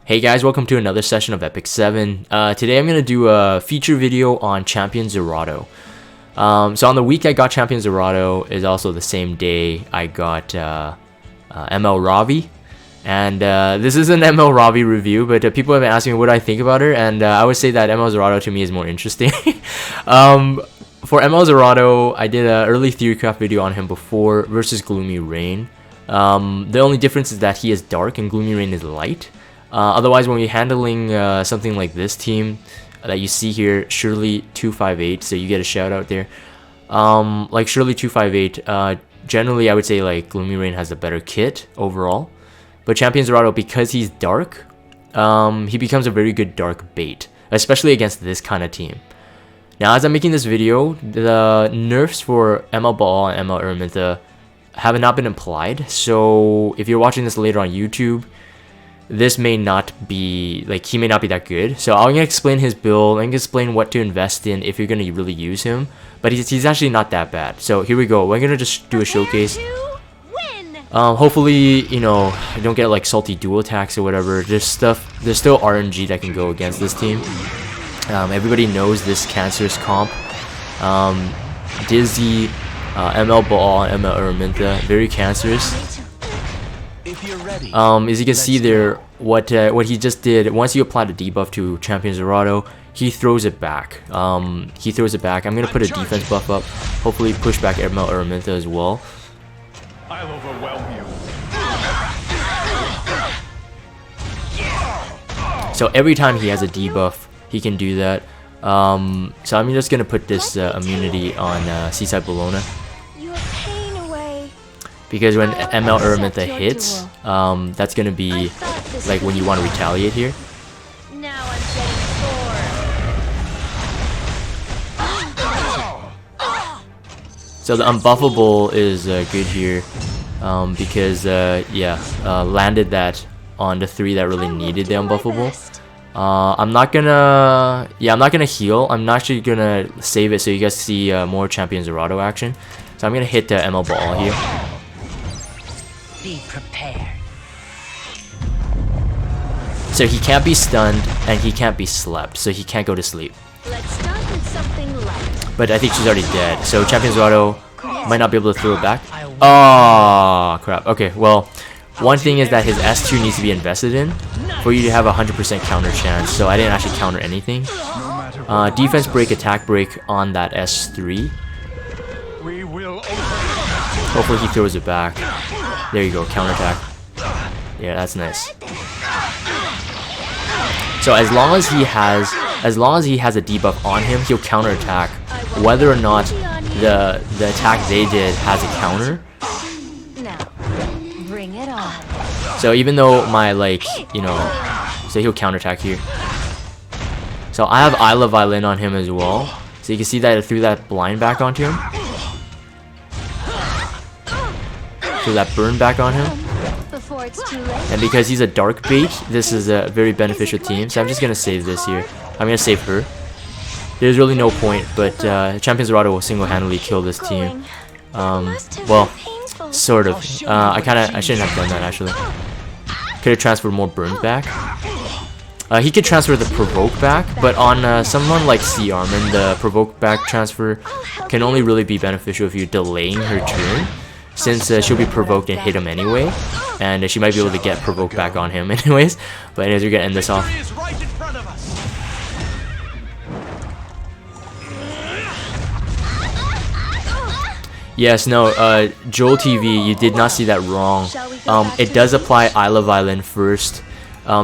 Hey guys, welcome to another session of Epic 7. Today I'm going to do a feature video on Champion Zerato. So on the week I got Champion Zerato is also the same day I got ML Ravi. And this is an ML Ravi review, but people have been asking me what I think about her, and I would say that ML Zerato to me is more interesting. For ML Zerato, I did an early Theorycraft video on him before versus Gloomyrain. The only difference is that he is dark and Gloomyrain is light. Otherwise, when you're handling something like this team that you see here, Shirley 258, so you get a shout out there. Like Shirley 258, generally I would say like Gloomyrain has a better kit overall, but Champion Zerato, because he's dark, he becomes a very good dark bait, especially against this kind of team. Now, as I'm making this video, the nerfs for ML Baal and ML Aramintha have not been applied, so if you're watching this later on YouTube, this may not be, like, he may not be that good. So I'm going to explain his build, I'm going to explain what to invest in if you're going to really use him, but he's actually not that bad. So here we go, we're going to just do a showcase. Hopefully, you know, I don't get like salty dual attacks or whatever. There's still RNG that can go against this team. Everybody knows this cancerous comp. Dizzy, ML Baal, and ML Aramintha, very cancerous. As you can see there, what he just did, once you apply the debuff to Champion Zerato, he throws it back. I'm gonna put a defense buff up, hopefully push back ML Aramintha as well. I'll overwhelm you. So every time he has a debuff, he can do that. So I'm just gonna put this immunity on Seaside Bologna, because when ML Aramintha hits, that's gonna be like when you want to retaliate here. Now I'm getting So the unbuffable is good here, because landed that on the 3 that really needed the unbuffable. I'm not gonna heal. I'm actually gonna save it so you guys see more Champion Zerato action. So I'm gonna hit the ML Baal here. Be prepared. So he can't be stunned and he can't be slept, so he can't go to sleep. Let's start with something light. But I think she's already dead, so Champion Zerato might not be able to throw it back. Oh crap. Okay, well, one thing is that his S2 needs to be invested in for you to have a 100% counter chance, so I didn't actually counter anything. Defense break, attack break on that S3. Hopefully he throws it back. There you go, counterattack. Yeah, that's nice. So as long as he has a debuff on him, he'll counterattack, whether or not the attack they did has a counter. Now, bring it on. So even though my, like, you know, so he'll counterattack here. So I have Iela Violin on him as well. So you can see that I threw that blind back onto him. Threw that burn back on him. Before it's too late. And because he's a dark bait, this is a very beneficial team. So I'm just gonna save this here. I'm gonna save her. There's really no point, but Champion Zerato will single-handedly kill this team. Well, sort of. I shouldn't have done that actually. Could have transferred more burns back. He could transfer the provoke back, but on someone like C Armin, the provoke back transfer can only really be beneficial if you're delaying her turn, since she'll be provoked and hit him anyway, and she might be able to get provoked back on him anyways. But anyways, we're gonna end this off. Yes, no, Joel TV, you did not see that wrong. It does apply Iela Violin first,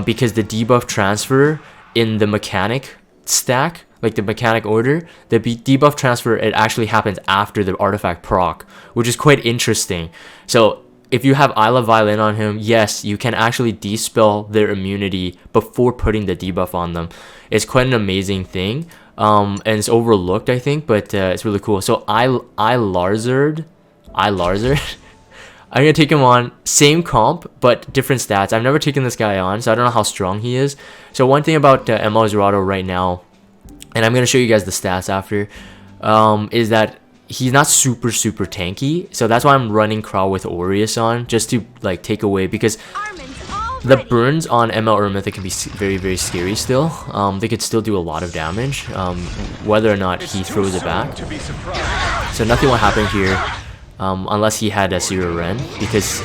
because the debuff transfer in the mechanic stack, like the mechanic order, the debuff transfer, it actually happens after the artifact proc, which is quite interesting. So if you have Iela Violin on him, yes, you can actually dispel their immunity before putting the debuff on them. It's quite an amazing thing, and it's overlooked, I think, but it's really cool. So Larzard, I'm gonna take him on, same comp but different stats. I've never taken this guy on, so I don't know how strong he is. So one thing about ML Zerato right now, and I'm gonna show you guys the stats after, is that he's not super tanky, so that's why I'm running Crow with Aureus on, just to like take away, because the burns on ML Aramintha can be very, very scary still. They could still do a lot of damage, whether or not he throws it back. So nothing will happen here, unless he had a Ren, because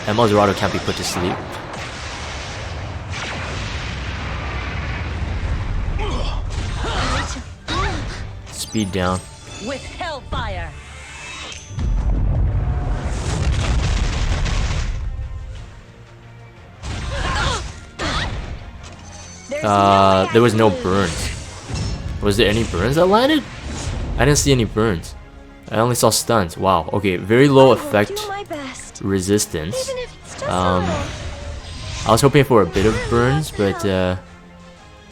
ML Zerato can't be put to sleep. Speed down. With hellfire. There was no burns. Was there any burns that landed? I didn't see any burns. I only saw stuns. Wow. Okay, very low effect resistance. I was hoping for a bit of burns, but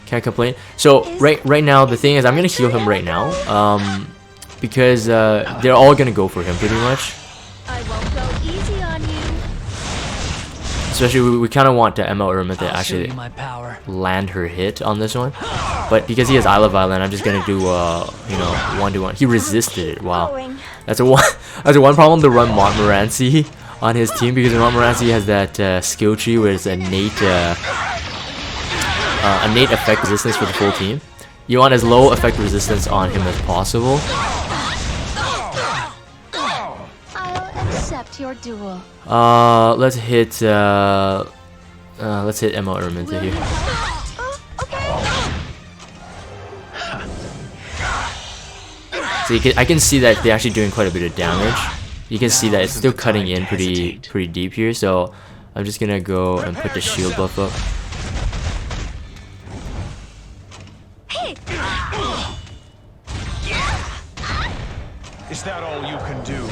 can't complain. So right now the thing is I'm gonna heal him right now, because they're all gonna go for him pretty much. I won't go easy on you. Especially we kind of want ML Aramintha to actually land her hit on this one, but because he has Iela Violin, I'm just gonna do you know, 1-to-1. He resisted it. Wow, that's a one problem to run Montmorency on his team, because Montmorency has that skill tree where it's innate effect resistance for the full team. You want as low effect resistance on him as possible. I'll accept your duel. Let's hit ML Aramintha here. So I can see that they're actually doing quite a bit of damage. You can see that it's still cutting in pretty deep here. So I'm just gonna go and put the shield buff up. Is that all you can do?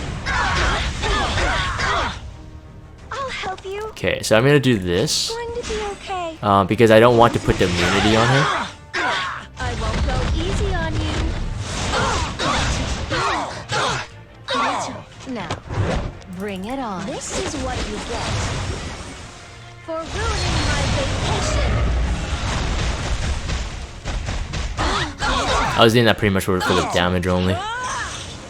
I'll help you. Okay, so I'm gonna do this. Going to be okay. Because I don't want to put the immunity on him. I won't go easy on you. Now, bring it on. This is what you get for ruining my vacation. I was doing that pretty much for the damage only.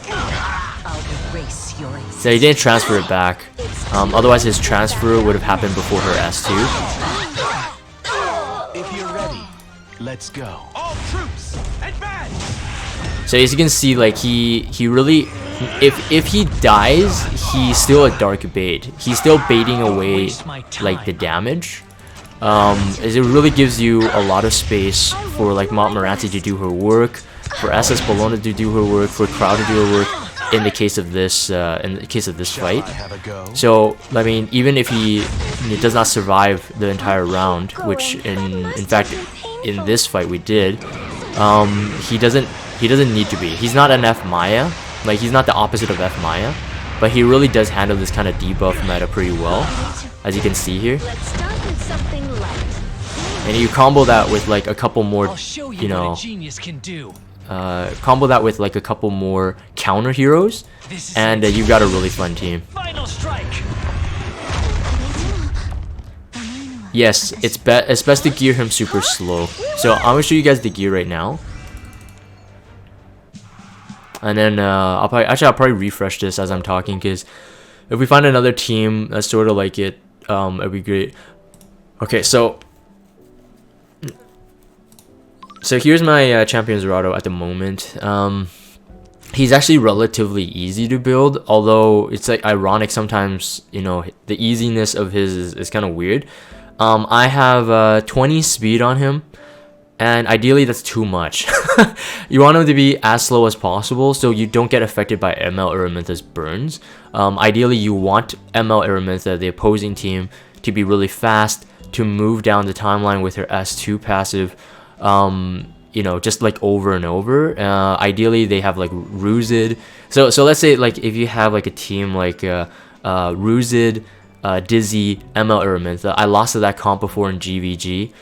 I'll erase your existence. So he didn't transfer it back. Otherwise his transfer would have happened before her S2. If you're ready, let's go. All troops, advance! So as you can see, like he really, if he dies, he's still a dark bait. He's still baiting away like the damage. As it really gives you a lot of space for like Montmorency to do her work, for SS Bologna to do her work, for Crowd to do her work. In the case of this fight. So I mean, even if he does not survive the entire round, which in fact in this fight we did, he doesn't need to be. He's not an F Maya, like he's not the opposite of F Maya, but he really does handle this kind of debuff meta pretty well, as you can see here. And you combo that with like a couple more, you know, combo that with like a couple more counter heroes, and you've got a really fun team. Yes, it's best to gear him super slow. So I'm gonna show you guys the gear right now, and then I'll probably refresh this as I'm talking, because if we find another team that's sort of like it, it'd be great. Okay, so here's my champion Zerato at the moment. He's actually relatively easy to build, although it's like ironic sometimes, you know, the easiness of his is kind of weird. I have 20 speed on him, and ideally that's too much. You want him to be as slow as possible so you don't get affected by ML Aramintha's burns. Ideally you want ML Aramintha, the opposing team, to be really fast, to move down the timeline with her S2 passive, you know, just like over and over. Ideally they have like Ruzid. So let's say like if you have like a team like Ruzid, Dizzy, ML Aramintha. I lost to that comp before in GVG.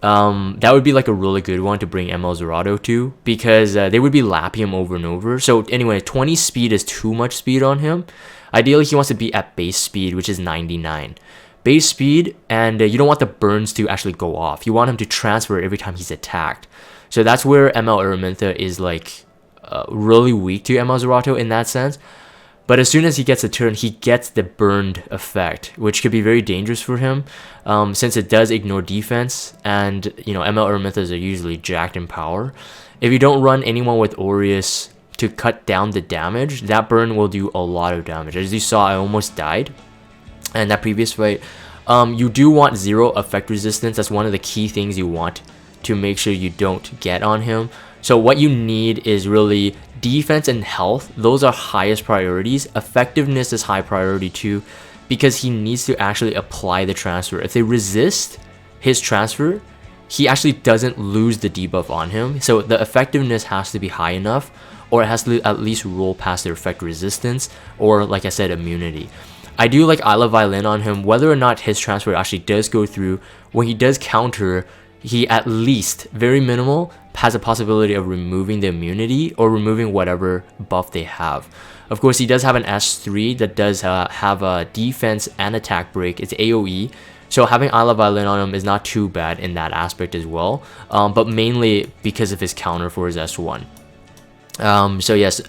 That would be like a really good one to bring ML Zerato to, because they would be lapping him over and over. So anyway, 20 speed is too much speed on him. Ideally he wants to be at base speed, which is 99. Base speed, and you don't want the burns to actually go off. You want him to transfer every time he's attacked. So that's where ML Aramintha is like really weak to ML Zerato in that sense. But as soon as he gets a turn, he gets the burned effect, which could be very dangerous for him, since it does ignore defense, and you know, ML Aramintha's are usually jacked in power. If you don't run anyone with Aureus to cut down the damage, that burn will do a lot of damage. As you saw, I almost died in that previous fight. You do want 0 effect resistance. That's one of the key things you want to make sure you don't get on him. So what you need is really defense and health. Those are highest priorities. Effectiveness is high priority too, because he needs to actually apply the transfer. If they resist his transfer, he actually doesn't lose the debuff on him. So the effectiveness has to be high enough, or it has to at least roll past their effect resistance, or like I said, immunity. I do like Iela Violin on him. Whether or not his transfer actually does go through, when he does counter, he at least, very minimal, has a possibility of removing the immunity or removing whatever buff they have. Of course, he does have an S3 that does have a defense and attack break. It's AoE. So having Iela Violin on him is not too bad in that aspect as well. But mainly because of his counter for his S1. So yes,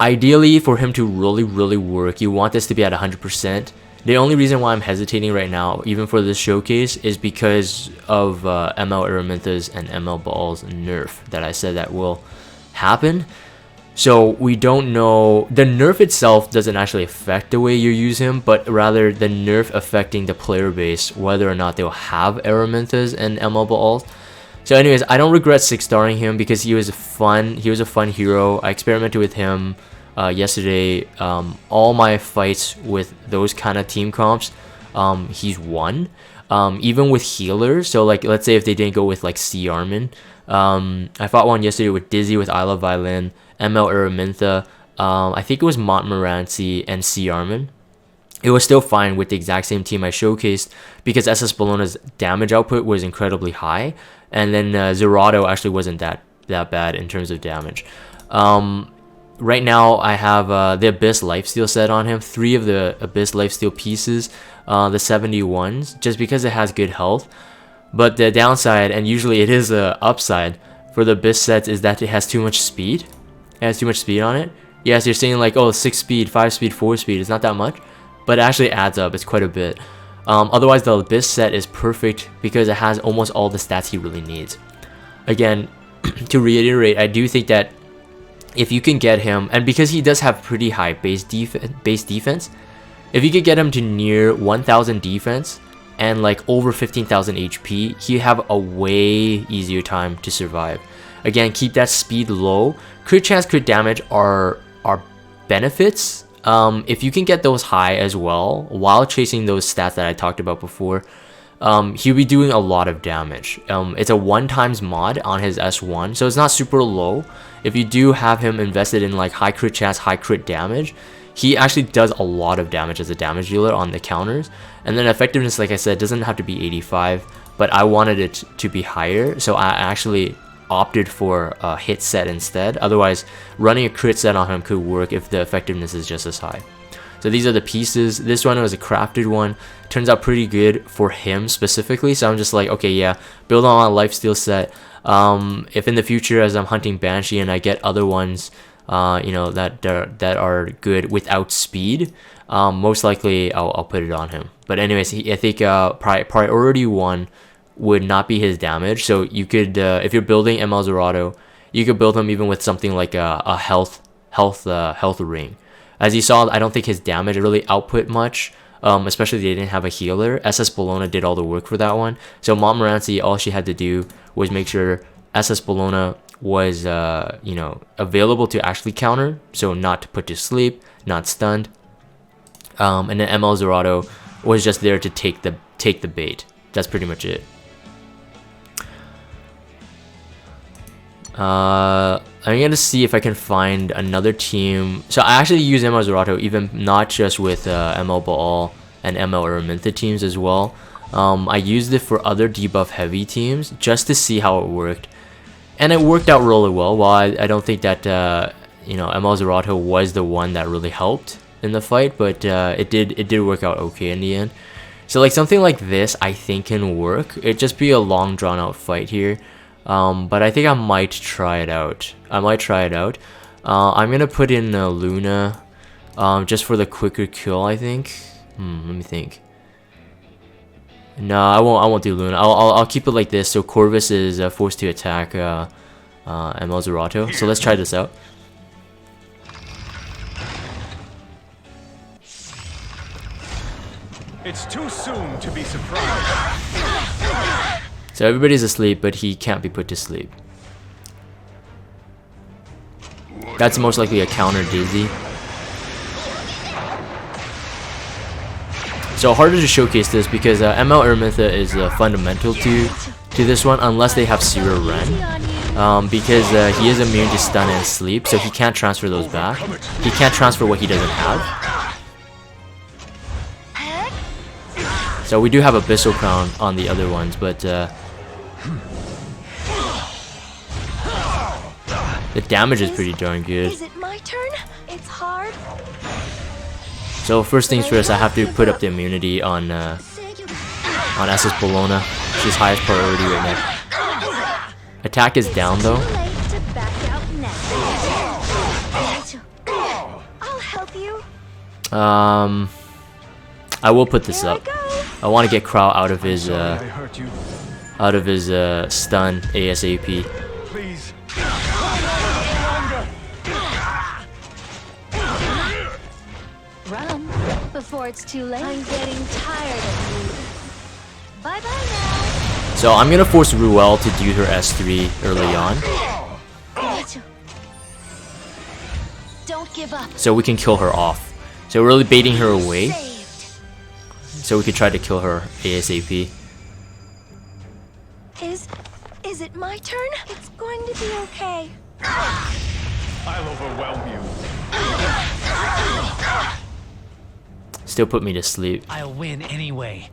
ideally for him to really work, you want this to be at 100%. The only reason why I'm hesitating right now, even for this showcase, is because of ML Aramintha's and ML Baal's nerf that I said that will happen. So we don't know. The nerf itself doesn't actually affect the way you use him, but rather the nerf affecting the player base, whether or not they'll have Aramintha's and ML Baals. So anyways, I don't regret 6-starring him because he was fun. He was a fun hero. I experimented with him yesterday. All my fights with those kind of team comps, he's won. Even with healers. So like, let's say if they didn't go with like C Armin. I fought one yesterday with Dizzy, with Iela Violin, ML Aramintha. I think it was Montmorency and C Armin. It was still fine with the exact same team I showcased because SS Bologna's damage output was incredibly high, and then Zerato actually wasn't that bad in terms of damage. Right now I have the Abyss Lifesteal set on him, 3 of the Abyss Lifesteal pieces, the 71s, just because it has good health. But the downside, and usually it is a upside for the Abyss sets, is that it has too much speed. It has too much speed on it. Yes, you're saying like, oh, 6 speed, 5 speed, 4 speed, it's not that much, but it actually adds up. It's quite a bit. Otherwise, the Abyss set is perfect because it has almost all the stats he really needs. Again, to reiterate, I do think that if you can get him, and because he does have pretty high base defense, if you could get him to near 1000 defense and like over 15,000 HP, he have a way easier time to survive. Again, keep that speed low. Crit chance, crit damage are benefits. If you can get those high as well while chasing those stats that I talked about before, he'll be doing a lot of damage. It's a 1x mod on his S1, so it's not super low. If you do have him invested in like high crit chance, high crit damage, he actually does a lot of damage as a damage dealer on the counters. And then effectiveness, like I said, doesn't have to be 85, but I wanted it to be higher, so I actually opted for a hit set instead. Otherwise, running a crit set on him could work if the effectiveness is just as high. So these are the pieces. This one was a crafted one. Turns out pretty good for him specifically. So I'm just like, okay, yeah, build on my lifesteal set. If in the future, as I'm hunting Banshee and I get other ones, you know, that are good without speed, most likely I'll put it on him. But anyways, I think priority 1 would not be his damage. So you could, if you're building ML Zerato, you could build him even with something like a health ring. As you saw, I don't think his damage really output much, especially they didn't have a healer. SS Bologna did all the work for that one. So Montmorency, all she had to do was make sure SS Bologna was, you know, available to actually counter, so not to put to sleep, not stunned. And then ML Zerato was just there to take the bait. That's pretty much it. I'm gonna see if I can find another team. So I actually use ML Zerato even not just with ML Baal and ML Aramintha teams as well. I used it for other debuff heavy teams just to see how it worked, and it worked out really well. While I don't think that you know, ML Zerato was the one that really helped in the fight, but it did work out okay in the end. So like something like this I think can work. It'd just be a long drawn out fight here. But I think I might try it out. I'm gonna put in Luna just for the quicker kill, I think. Let me think. No, I won't do Luna. I'll keep it like this. So Corvus is forced to attack ML Zerato. So let's try this out. It's too soon to be surprised. So everybody's asleep, but he can't be put to sleep. That's most likely a counter Dizzy. So harder to showcase this because ML Aramintha is fundamental to this one unless they have Zerato, because he is immune to stun and sleep, so he can't transfer those back. He can't transfer what he doesn't have. So we do have Abyssal Crown on the other ones, but the damage is pretty darn good. Is it my turn? It's hard. So first things first, I have to put up the immunity on SS Bologna. She's highest priority right now. Attack is down though. I'll help you. I will put this up. I want to get Crow out of his I hurt you. Stun ASAP. Please. Run before it's too late. I'm getting tired of you. Bye bye now. So I'm gonna force Ruel to do her S3 early on, Don't give up. so we can kill her off. So we're really baiting her away, Saved. so we can try to kill her ASAP. Is it my turn? It's going to be okay. I'll overwhelm you. Still put me to sleep. I'll win anyway.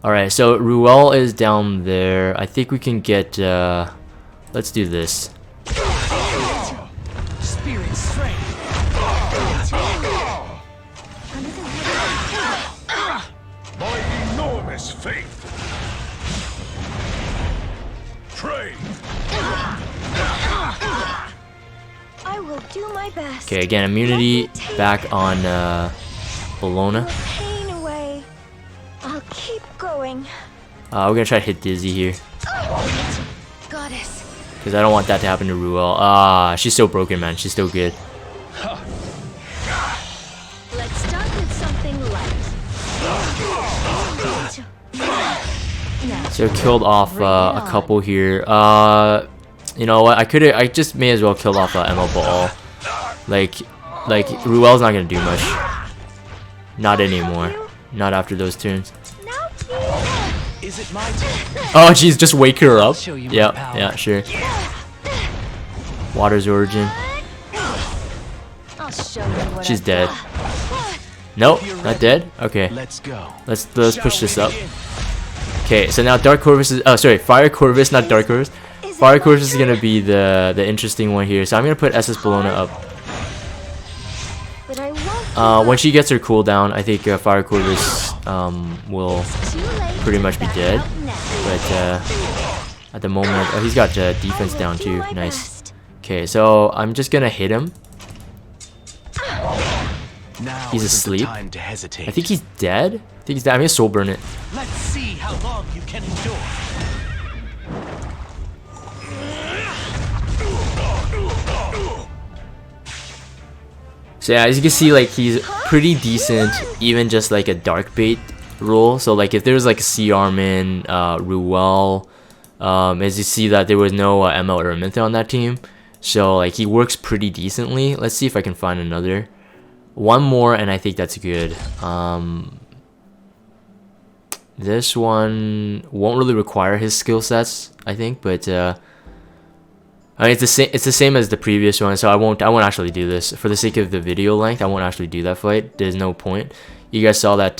Alright, so Ruel is down there. I think we can get, let's do this. Spirit strength. My enormous faith. Trade. I will do my best. Okay, again, immunity back on Bologna. Your pain away. I'll keep going. We're gonna try to hit Dizzy here, Goddess. because I don't want that to happen to Ruel. Ah, she's so broken, man. She's still good. Let's start with something light. Now, So killed off a couple here. You know what? I just may as well kill off ML Baal. Like Ruel's not gonna do much. Not anymore. Not after those turns. now Is it my turn? Oh, jeez, just wake her up. show you my Yeah, power. yeah, sure. Water's origin. I'll show you what She's I've dead. got. Nope, not dead. Okay, Let's go. let's push this up. Okay, so now Dark Corvus is Fire Corvus, not Dark Corvus. Fire Corvus is gonna be the interesting one here. So I'm gonna put SS Bologna up. But I won't When she gets her cooldown, I think Fire Corvus will too late pretty much be back dead. out now. But at the moment, oh, he's got defense I will down do too. my Nice. best. Okay, so I'm just gonna hit him. Now He's isn't the asleep. time to hesitate. I think he's dead. I think he's dead. I'm gonna soul burn it. Let's see how long you can endure. So yeah, as you can see, like he's pretty decent, even just like a dark bait role. So like if there's like C-Armin, Ruel, as you see that there was no ML Aramintha on that team, so like he works pretty decently. Let's see if I can find another. One more, and I think that's good. This one won't really require his skill sets, I think, but I mean, it's the same as the previous one, so I won't actually do this for the sake of the video length. I won't actually do that fight. There's no point. You guys saw that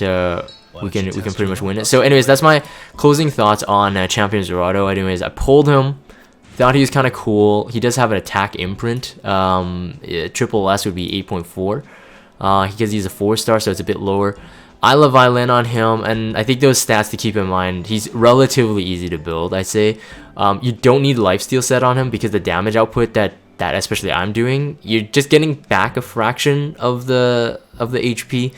we can pretty much win it. So anyways, that's my closing thoughts on Champion Zerato. Anyways, I pulled him. Thought he was kind of cool. He does have an attack imprint. Triple S would be 8.4. Because he's a 4-star, so it's a bit lower. Iela Violin on him, and I think those stats to keep in mind. He's relatively easy to build, I'd say. You don't need lifesteal set on him because the damage output that that especially I'm doing, you're just getting back a fraction of the HP.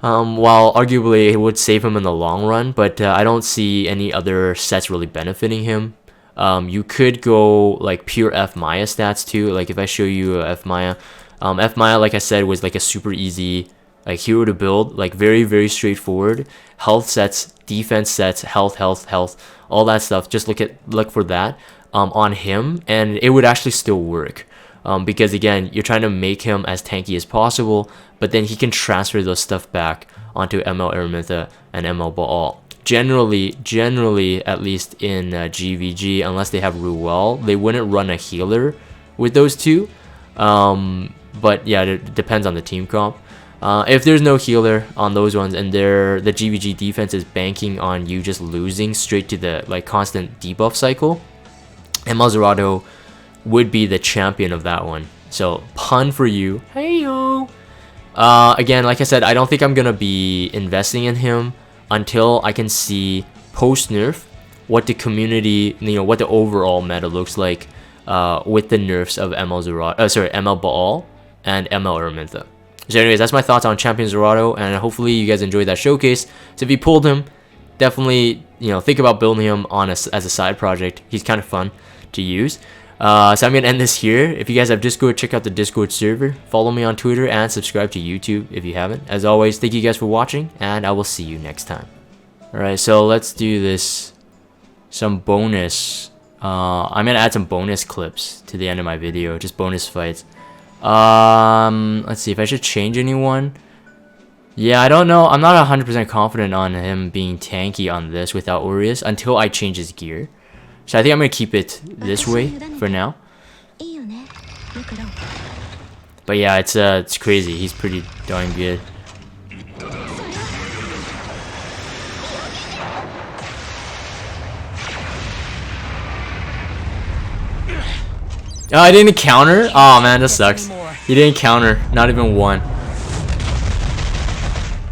While arguably it would save him in the long run, but I don't see any other sets really benefiting him. You could go like pure F Maya stats too. Like if I show you F Maya, like I said, was like a super easy like hero to build, like very straightforward. Health sets, defense sets, health, all that stuff. Just look for that on him, and it would actually still work. Because again, you're trying to make him as tanky as possible, but then he can transfer those stuff back onto ML Aramintha and ML Baal. Generally, at least in GVG, unless they have Ruel, they wouldn't run a healer with those two. But yeah, it depends on the team comp. If there's no healer on those ones, and the GVG defense is banking on you just losing straight to the like constant debuff cycle, ML Zerato would be the champion of that one. So pun for you. Hey yo. Again, like I said, I don't think I'm gonna be investing in him until I can see post nerf what the community, what the overall meta looks like with the nerfs of ML Baal and ML Aramintha. So anyways, that's my thoughts on Champion Zerato, and hopefully you guys enjoyed that showcase. So if you pulled him, definitely think about building him on as a side project. He's kind of fun to use. So I'm gonna end this here. If you guys have Discord, check out the Discord server. Follow me on Twitter and subscribe to YouTube if you haven't. As always, thank you guys for watching, and I will see you next time. Alright, so let's do this. Some bonus. I'm gonna add some bonus clips to the end of my video, just bonus fights. Let's see if I should change anyone. Yeah, I don't know. I'm not 100% confident on him being tanky on this without Aureus until I change his gear. So I think I'm gonna keep it this way for now. But yeah, it's crazy. He's pretty darn good. Oh, I didn't counter? Oh man, that sucks. He didn't counter. Not even one.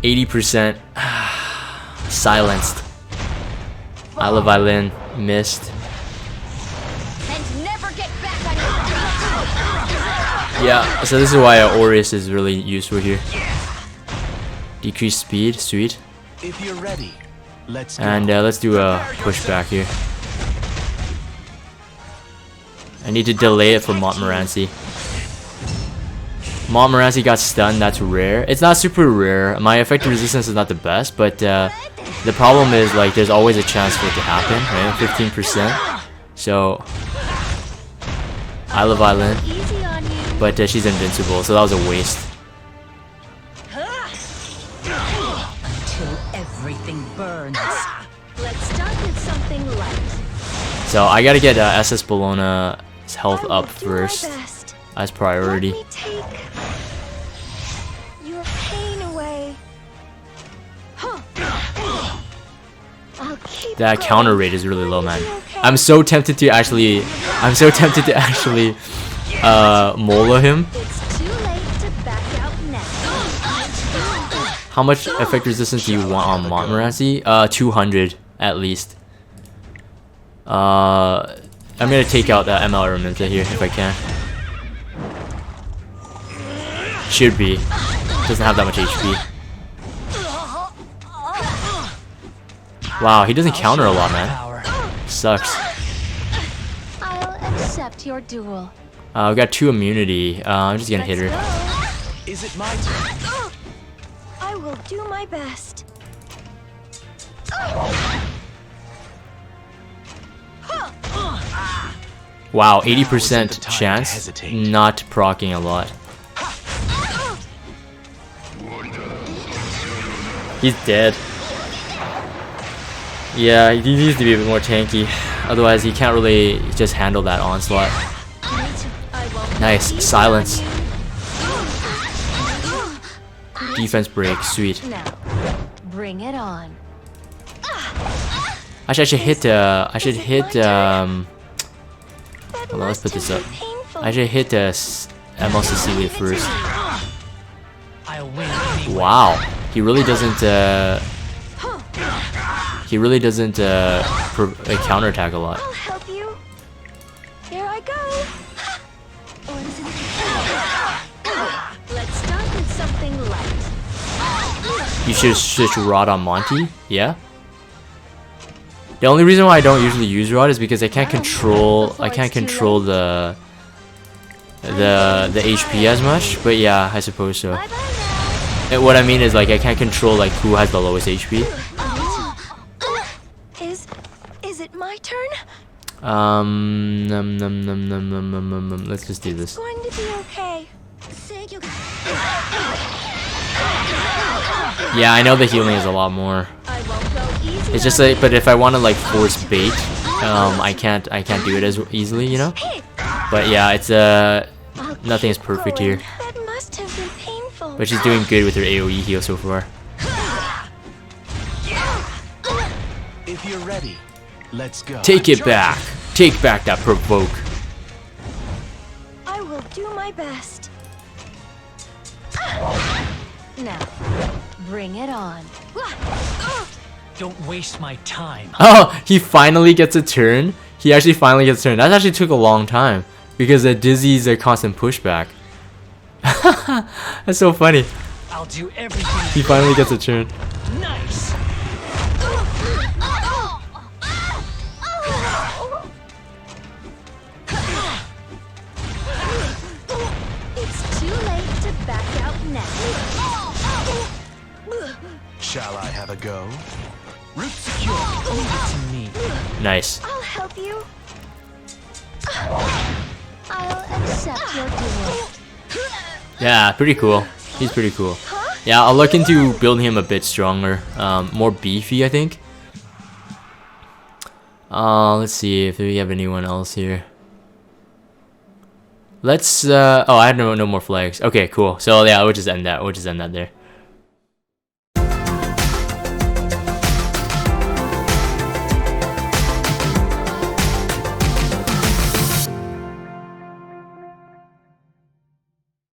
80%. Silenced. Iela Violin missed. Yeah, so this is why Aureus is really useful here. Decrease speed, sweet. If you're ready, let's go. And let's do a pushback here. I need to delay it for Montmorency. Montmorency got stunned, that's rare. It's not super rare. My effective resistance is not the best, but the problem is like there's always a chance for it to happen, right? 15%. So Iela Violin. But she's invincible, so that was a waste. Until everything burns. Let's start with something light. So I gotta get SS Bologna's health up first as priority. Let me take your pain away. I'll keep That going. counter rate is really low, man. I'm so tempted to actually Mola him. It's too late to back out now. How much effect resistance do you want on Montmorency? 200 at least. I'm gonna take out that ML Aramintha here if I can. Should be. Doesn't have that much HP. Wow, he doesn't counter a lot, man. Sucks. I'll accept your duel. I've got 2 immunity. I'm just gonna hit her. Is it my turn? I will do my best. Wow, Now isn't the 80% time to chance. hesitate. Not proccing a lot. He's dead. Yeah, he needs to be a bit more tanky. Otherwise, he can't really just handle that onslaught. Nice. Silence. Defense break. Sweet. Now, bring it on. Actually, I should hit, hold on, let's put this up. I should hit ML Cecilia first. I'll win anyway. Wow. He really doesn't, counterattack a lot. I'll help you. Here I go. You should switch Rod on Monty. Yeah. The only reason why I don't usually use Rod is because I can't control the HP as much. But yeah, I suppose so. And what I mean is like I can't control like who has the lowest HP. Is it my turn? Let's just do this. It's going to be okay. Yeah, I know the healing is a lot more. I won't go easy. It's just like, but if I want to like force bait, I can't do it as easily, you know. But yeah, it's nothing is perfect here. That must have been painful. But she's doing good with her AOE heal so far. If you're ready, let's go. Take it back. Take back that provoke. I will do my best. Now, bring it on. Don't waste my time. Oh, he finally gets a turn. He actually finally gets a turn. That actually took a long time because Dizzy's a constant pushback. That's so funny. I'll do everything. He finally gets a turn. Nice. It's too late to back out now. Shall I have a go? Root secure. Leave it to me. Nice. I'll help you. I'll accept your duel. Yeah, pretty cool. He's pretty cool. Yeah, I'll look into building him a bit stronger. More beefy, I think. Let's see if we have anyone else here. Let's oh, I have no more flags. Okay, cool. So yeah, we'll just end that. We'll just end that there.